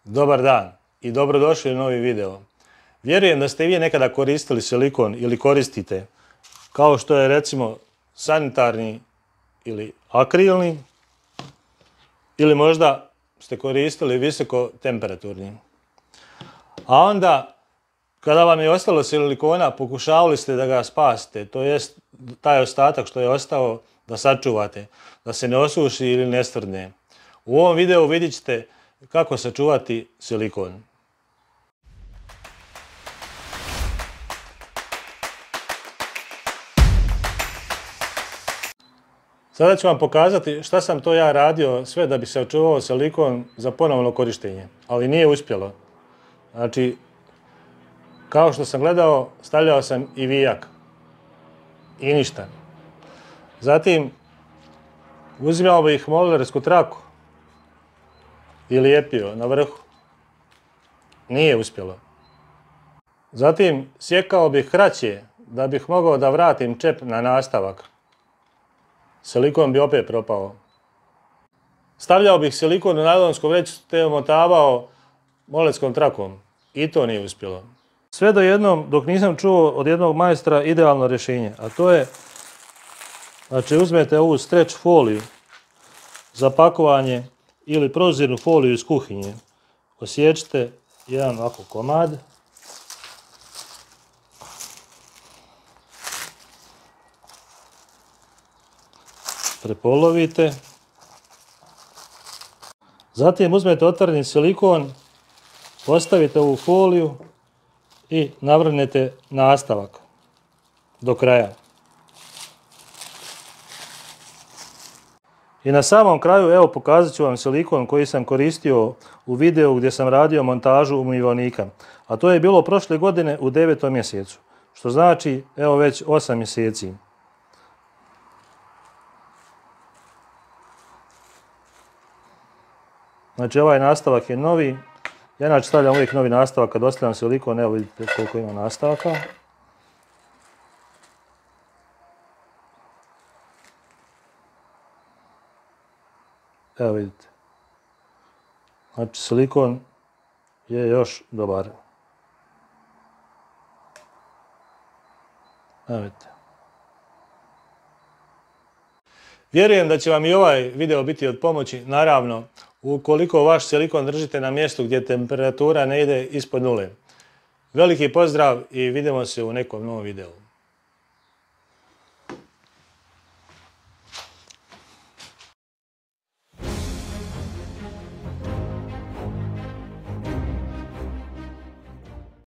Dobar dan i dobrodošli u novi video. Vjerujem da ste i vi nekada koristili silikon ili koristite, kao što je recimo sanitarni ili akrilni, ili možda ste koristili visoko temperaturni. A onda, kada vam je ostalo silikona, pokušavali ste da ga spasite, to jest taj ostatak što je ostao da sačuvate, da se ne osuši ili ne stvrdne. U ovom videu vidjet ćete kako sačuvati silikon. Sada ću vam pokazati šta sam to ja radio sve da bi sačuvao silikon za ponovno korištenje, ali nije uspjelo. Znači, kao što sam gledao, stavljao sam i vijak. I ništa. Zatim, uzimao bih moldersku traku i lijepio na vrhu. Nije uspjelo. Zatim, sjekao bih kraće da bih mogao da vratim čep na nastavak. Silikon bi opet propao. Stavljao bih silikon u najlonsku vrećicu te omotavao moletskom trakom. I to nije uspjelo. Sve do jednom, dok nisam čuo od jednog majstora idealno rješenje. A to je, znači uzmete ovu stretch foliju za pakovanje ili prozirnu foliju iz kuhinje. Osječite jedan ovako komad. Prepolovite. Zatim uzmete otvoreni silikon, postavite ovu foliju i navrnete nastavak do kraja. I na samom kraju, evo, pokazat ću vam silikon koji sam koristio u videu gdje sam radio montažu umivaonika. A to je bilo prošle godine u 9. mjesecu. Što znači, evo, već 8 mjeseci. Znači, ovaj nastavak je novi. Ja inače stavljam uvijek novi nastavak kad ostavljam silikon. Evo vidite koliko ima nastavaka. Evo vidite. Znači, silikon je još dobar. Evo vidite. Vjerujem da će vam i ovaj video biti od pomoći. Naravno, ukoliko vaš silikon držite na mjestu gdje temperatura ne ide ispod nule. Veliki pozdrav i vidimo se u nekom novom videu.